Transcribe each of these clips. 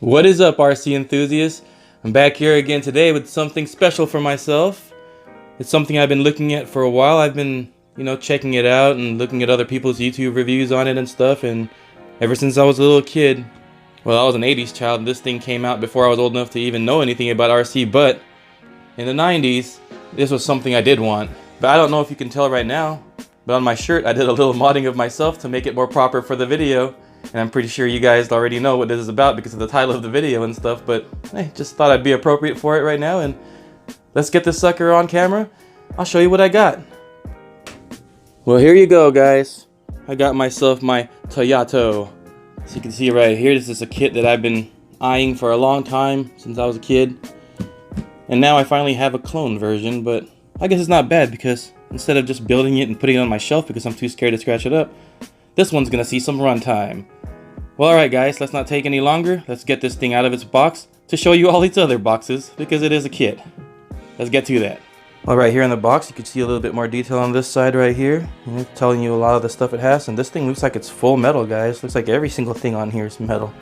What is up, RC enthusiasts? I'm back here again today with something special for myself. It's something I've been looking at for a while. I've been, checking it out and looking at other people's YouTube reviews on it and stuff, and ever since I was a little kid, well, I was an 80s child, and this thing came out before I was old enough to even know anything about RC, but in the 90s, this was something I did want. But I don't know if you can tell right now, but on my shirt I did a little modding of myself to make it more proper for the video. And I'm pretty sure you guys already know what this is about because of the title of the video and stuff, but hey, just thought I'd be appropriate for it right now, and let's get this sucker on camera. I'll show you what I got. Well, here you go, guys. I got myself my Toyota. So you can see right here, this is a kit that I've been eyeing for a long time, since I was a kid. And now I finally have a clone version, but I guess it's not bad because instead of just building it and putting it on my shelf because I'm too scared to scratch it up, this one's gonna see some runtime. Well, alright guys, let's not take any longer. Let's get this thing out of its box to show you all its other boxes, because it is a kit. Let's get to that. Alright, here in the box you can see a little bit more detail on this side right here, telling you a lot of the stuff it has. And this thing looks like it's full metal, guys. Looks like every single thing on here is metal.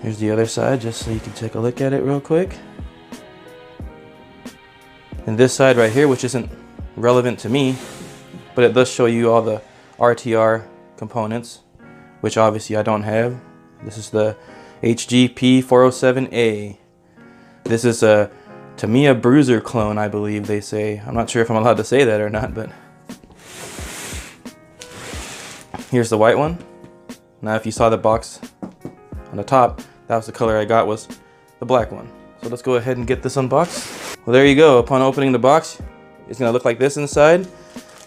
Here's the other side, just so you can take a look at it real quick. And this side right here, which isn't relevant to me, but it does show you all the RTR components, which obviously I don't have. This is the P407. This is a Tamiya Bruiser clone, I believe they say. I'm not sure if I'm allowed to say that or not, but here's the white one. Now if you saw the box on the top, that was the color I got, was the black one. So let's go ahead and get this unboxed. Well, there you go. Upon opening the box, it's gonna look like this inside.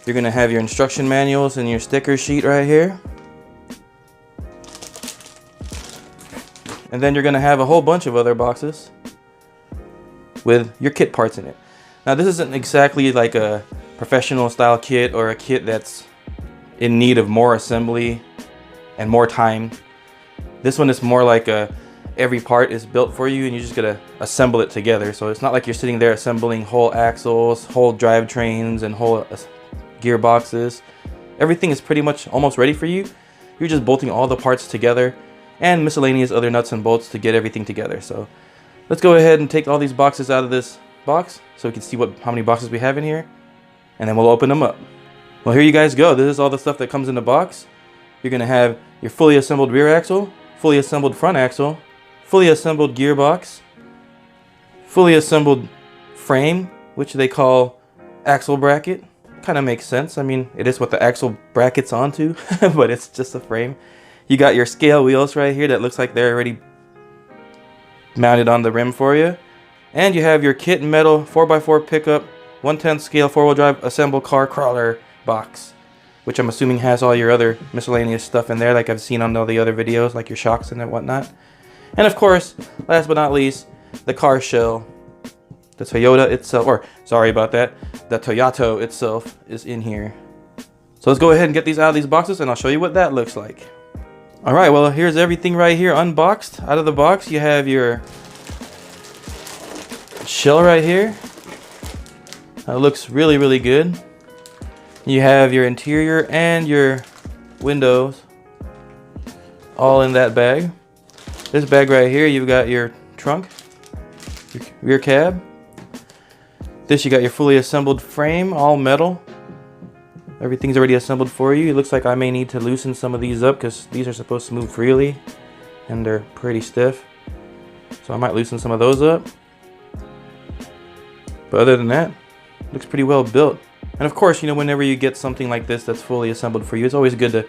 You're gonna have your instruction manuals and your sticker sheet right here. And then you're gonna have a whole bunch of other boxes with your kit parts in it. Now this isn't exactly like a professional style kit or a kit that's in need of more assembly and more time. This one is more like every part is built for you and you just gotta assemble it together. So it's not like you're sitting there assembling whole axles, whole drivetrains, and whole gearboxes. Everything is pretty much almost ready for you. You're just bolting all the parts together and miscellaneous other nuts and bolts to get everything together. So let's go ahead and take all these boxes out of this box so we can see how many boxes we have in here, and then we'll open them up. Well, here you guys go. This is all the stuff that comes in the box. You're gonna have your fully assembled rear axle, fully assembled front axle, fully assembled gearbox, fully assembled frame, which they call axle bracket. Kind of makes sense. I mean, it is what the axle bracket's onto, but it's just a frame. You got your scale wheels right here that looks like they're already mounted on the rim for you. And you have your kit metal 4x4 pickup 1/10 scale 4-wheel drive assemble car crawler box, which I'm assuming has all your other miscellaneous stuff in there like I've seen on all the other videos, like your shocks and whatnot. And of course, last but not least, the car shell. The Toyota itself, or sorry about that, the Toyota itself is in here. So let's go ahead and get these out of these boxes and I'll show you what that looks like. Alright, well here's everything right here unboxed. Out of the box you have your shell right here. That looks really, really good. You have your interior and your windows all in that bag. This bag right here, you've got your trunk, your rear cab. This, you got your fully assembled frame, all metal. Everything's already assembled for you. It looks like I may need to loosen some of these up because these are supposed to move freely and they're pretty stiff. So I might loosen some of those up. But other than that, it looks pretty well built. And of course, whenever you get something like this that's fully assembled for you, it's always good to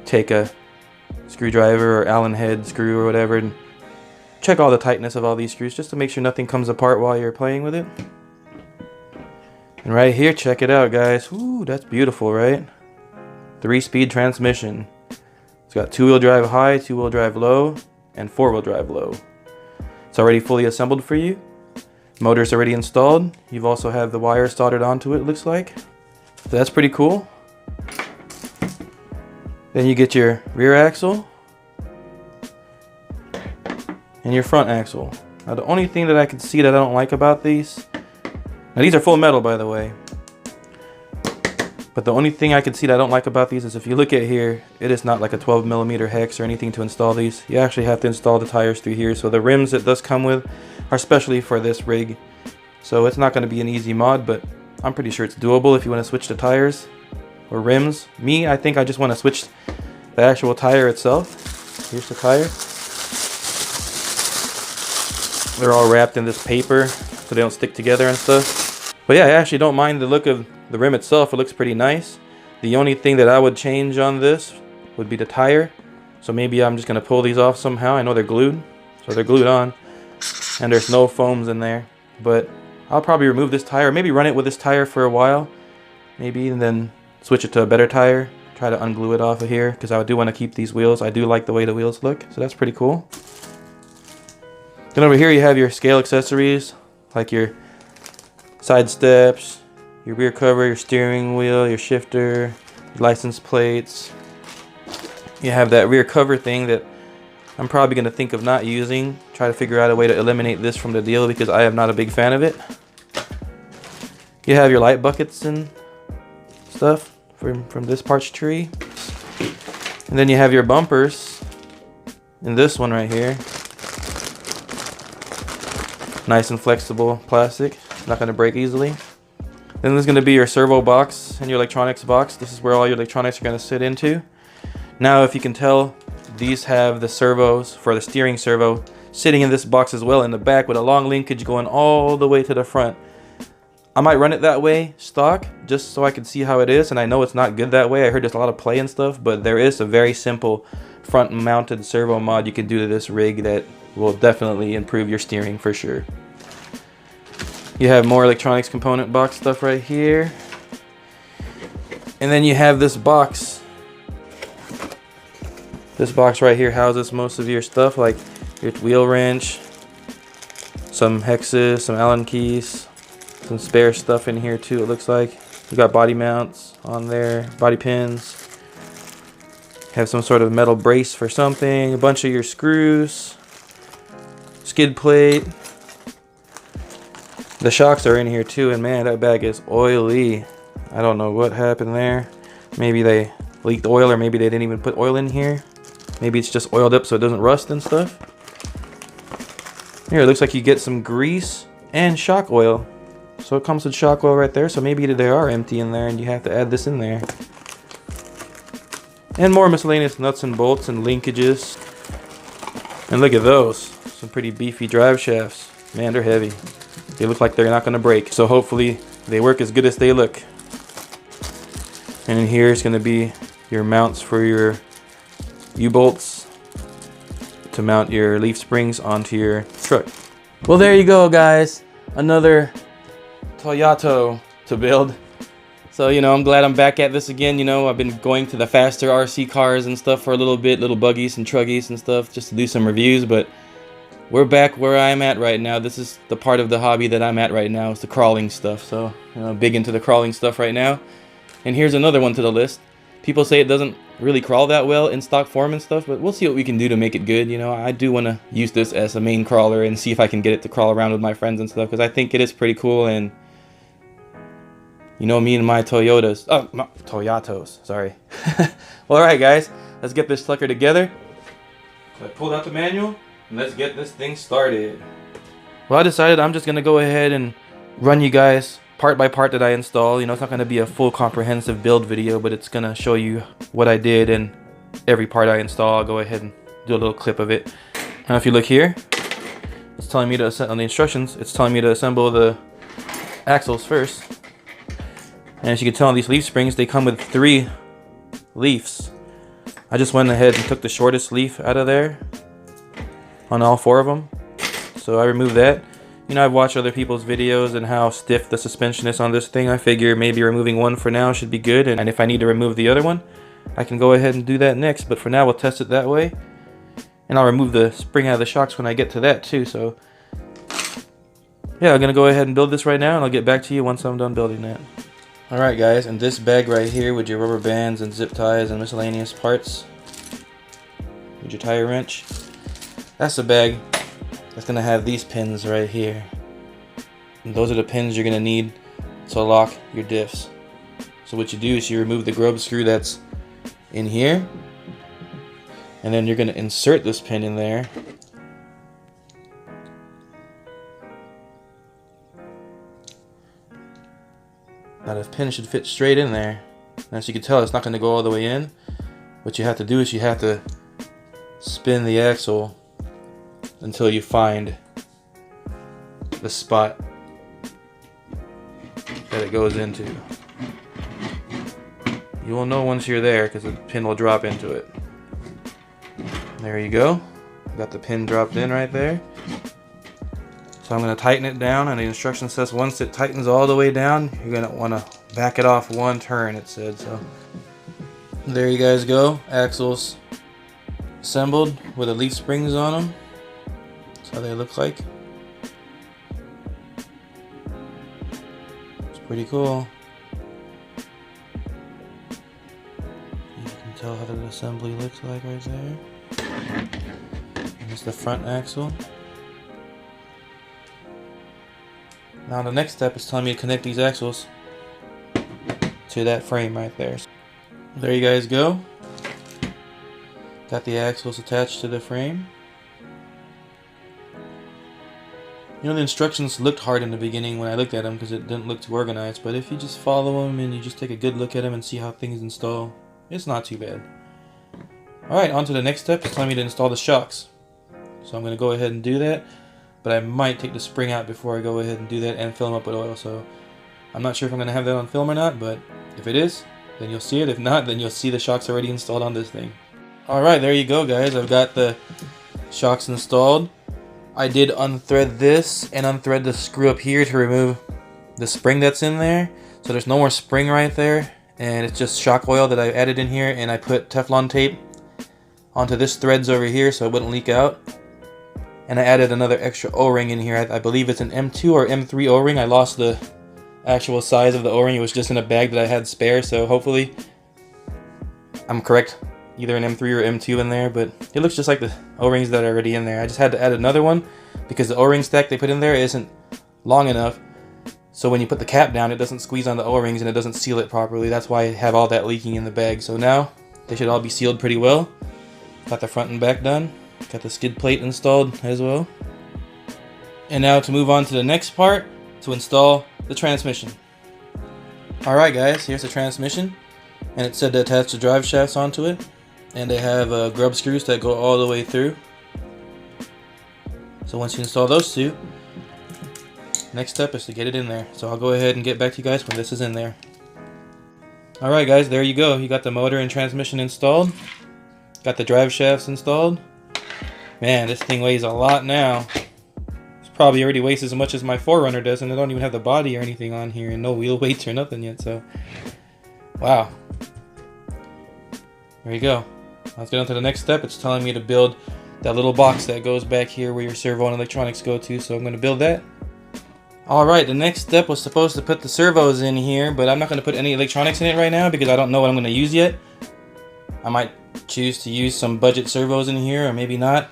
take a screwdriver or Allen head screw or whatever and check all the tightness of all these screws just to make sure nothing comes apart while you're playing with it. And right here, check it out, guys. Ooh, that's beautiful, right? 3-speed transmission. It's got 2-wheel drive high, 2-wheel drive low, and 4-wheel drive low. It's already fully assembled for you. Motor's already installed. You've also have the wire soldered onto it, looks like. So that's pretty cool. Then you get your rear axle and your front axle. Now the only thing that I can see that I don't like about these, now these are full metal by the way, But the only thing I can see that I don't like about these is if you look at here, it is not like a 12mm hex or anything to install these. You actually have to install the tires through here. So the rims it does come with are specially for this rig. So it's not going to be an easy mod, but I'm pretty sure it's doable if you want to switch the tires or rims. Me, I think I just want to switch the actual tire itself. Here's the tire. They're all wrapped in this paper so they don't stick together and stuff. But yeah, I actually don't mind the look of the rim itself. It looks pretty nice. The only thing that I would change on this would be the tire. So maybe I'm just going to pull these off somehow. I know they're glued, so they're glued on. And there's no foams in there. But I'll probably remove this tire, maybe run it with this tire for a while. Maybe, and then switch it to a better tire. Try to unglue it off of here, because I do want to keep these wheels. I do like the way the wheels look, so that's pretty cool. Then over here you have your scale accessories, like your side steps, your rear cover, your steering wheel, your shifter, your license plates. You have that rear cover thing that I'm probably going to think of not using. Try to figure out a way to eliminate this from the deal because I am not a big fan of it. You have your light buckets and stuff from this parts tree. And then you have your bumpers in this one right here. Nice and flexible plastic, not going to break easily. Then there's going to be your servo box and your electronics box. This is where all your electronics are going to sit into. Now, if you can tell, these have the servos for the steering servo sitting in this box as well in the back with a long linkage going all the way to the front. I might run it that way, stock, just so I can see how it is. And I know it's not good that way. I heard there's a lot of play and stuff, but there is a very simple front mounted servo mod you can do to this rig that will definitely improve your steering for sure. You have more electronics component box stuff right here. And then you have this box. This box right here houses most of your stuff, like your wheel wrench, some hexes, some Allen keys, some spare stuff in here too, it looks like. You got body mounts on there, body pins. Have some sort of metal brace for something, a bunch of your screws, skid plate. The shocks are in here too, and man, that bag is oily. I don't know what happened there. Maybe they leaked oil, or maybe they didn't even put oil in here. Maybe it's just oiled up so it doesn't rust and stuff. Here, it looks like you get some grease and shock oil. So it comes with shock oil right there, so maybe they are empty in there and you have to add this in there. And more miscellaneous nuts and bolts and linkages. And look at those. Some pretty beefy drive shafts. Man, they're heavy. They look like they're not going to break. So hopefully they work as good as they look. And in here is going to be your mounts for your U-bolts to mount your leaf springs onto your truck. Well, there you go, guys. Another Toyota to build. So, you know, I'm glad I'm back at this again. You know, I've been going to the faster RC cars and stuff for a little bit, little buggies and truggies and stuff, just to do some reviews. But we're back where I'm at right now. This is the part of the hobby that I'm at right now. It's the crawling stuff. So, you know, I'm big into the crawling stuff right now. And here's another one to the list. People say it doesn't really crawl that well in stock form and stuff, but we'll see what we can do to make it good. You know, I do want to use this as a main crawler and see if I can get it to crawl around with my friends and stuff, because I think it is pretty cool. And you know, me and my Toyotas. Oh, no, Toyotos, sorry. Well, alright guys, let's get this sucker together. So I pulled out the manual, and let's get this thing started. Well, I decided I'm just going to go ahead and run you guys part by part that I install. You know, it's not going to be a full comprehensive build video, but it's going to show you what I did and every part I install. I'll go ahead and do a little clip of it. Now if you look here, it's telling me to, on the instructions, it's telling me to assemble the axles first. And as you can tell on these leaf springs, they come with 3 leaves. I just went ahead and took the shortest leaf out of there on all 4 of them. So I removed that. You know, I've watched other people's videos and how stiff the suspension is on this thing. I figure maybe removing one for now should be good. And if I need to remove the other one, I can go ahead and do that next. But for now, we'll test it that way. And I'll remove the spring out of the shocks when I get to that too. So yeah, I'm going to go ahead and build this right now, and I'll get back to you once I'm done building that. Alright guys, and this bag right here with your rubber bands and zip ties and miscellaneous parts with your tire wrench, that's the bag that's going to have these pins right here. And those are the pins you're going to need to lock your diffs. So what you do is you remove the grub screw that's in here, and then you're going to insert this pin in there. Now the pin should fit straight in there. And as you can tell, it's not going to go all the way in. What you have to do is you have to spin the axle until you find the spot that it goes into. You will know once you're there because the pin will drop into it. There you go. Got the pin dropped in right there. So I'm going to tighten it down, and the instruction says once it tightens all the way down, you're going to want to back it off one turn, it said. So there you guys go. Axles assembled with the leaf springs on them. That's how they look like. It's pretty cool. You can tell how the assembly looks like right there. And it's the front axle. Now the next step is telling me to connect these axles to that frame right there. There you guys go. Got the axles attached to the frame. You know, the instructions looked hard in the beginning when I looked at them because it didn't look too organized, but if you just follow them and you just take a good look at them and see how things install, it's not too bad. Alright, on to the next step. It's telling me to install the shocks. So I'm going to go ahead and do that. But I might take the spring out before I go ahead and do that and fill them up with oil. So I'm not sure if I'm going to have that on film or not, but if it is, then you'll see it. If not, then you'll see the shocks already installed on this thing. Alright, there you go guys. I've got the shocks installed. I did unthread this and unthread the screw up here to remove the spring that's in there. So there's no more spring right there. And it's just shock oil that I added in here, and I put Teflon tape onto this threads over here so it wouldn't leak out. And I added another extra O-ring in here. I believe it's an M2 or M3 O-ring. I lost the actual size of the O-ring. It was just in a bag that I had spare, so hopefully I'm correct. Either an M3 or M2 in there, but it looks just like the O-rings that are already in there. I just had to add another one because the O-ring stack they put in there isn't long enough. So when you put the cap down, it doesn't squeeze on the O-rings and it doesn't seal it properly. That's why I have all that leaking in the bag. So now they should all be sealed pretty well. Got the front and back done. Got the skid plate installed as well. And now to move on to the next part, to install the transmission. Alright guys, here's the transmission. And it said to attach the drive shafts onto it. And they have grub screws that go all the way through. So once you install those two, next step is to get it in there. So I'll go ahead and get back to you guys when this is in there. Alright guys, there you go. You got the motor and transmission installed. Got the drive shafts installed. Man, this thing weighs a lot now. It's probably already weighs as much as my 4Runner does, and I don't even have the body or anything on here, and no wheel weights or nothing yet, so wow. There you go. Let's get on to the next step. It's telling me to build that little box that goes back here where your servo and electronics go to, so I'm going to build that. Alright, the next step was supposed to put the servos in here, but I'm not going to put any electronics in it right now because I don't know what I'm going to use yet. I might choose to use some budget servos in here, or maybe not.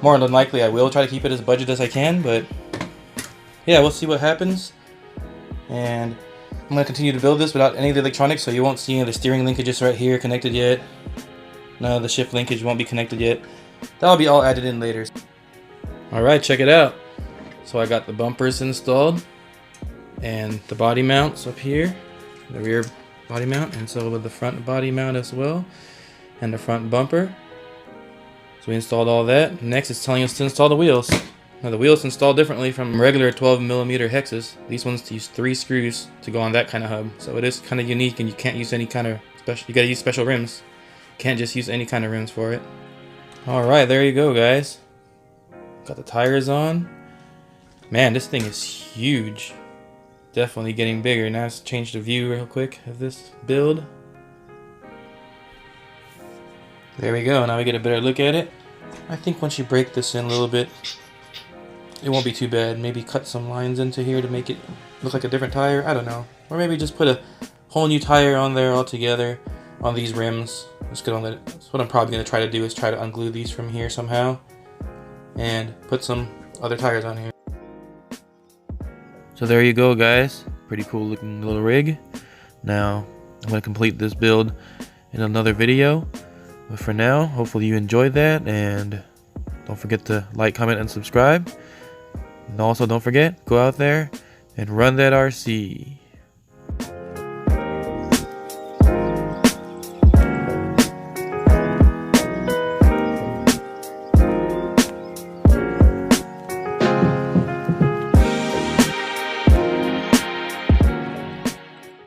More than likely I will try to keep it as budget as I can, but yeah, we'll see what happens. And I'm going to continue to build this without any of the electronics, so you won't see any of the steering linkages right here connected yet. No, the shift linkage won't be connected yet. That'll be all added in later. Alright, check it out. So I got the bumpers installed and the body mounts up here, the rear body mount, and so with the front body mount as well, and the front bumper. So we installed all that. Next it's telling us to install the wheels. Now the wheels installed differently from regular 12mm hexes. These ones use 3 screws to go on that kind of hub. So it is kind of unique, and you can't use any kind of special, you gotta use special rims. Can't just use any kind of rims for it. Alright, there you go guys. Got the tires on. Man, this thing is huge. Definitely getting bigger. Now let's change the view real quick of this build. There we go. Now we get a better look at it. I think once you break this in a little bit, it won't be too bad. Maybe cut some lines into here to make it look like a different tire. I don't know. Or maybe just put a whole new tire on there altogether on these rims. That's what I'm probably going to try to do, is try to unglue these from here somehow and put some other tires on here. So there you go guys. Pretty cool looking little rig. Now, I'm going to complete this build in another video. But for now, hopefully you enjoyed that, and don't forget to like, comment, and subscribe. And also don't forget, go out there and run that RC.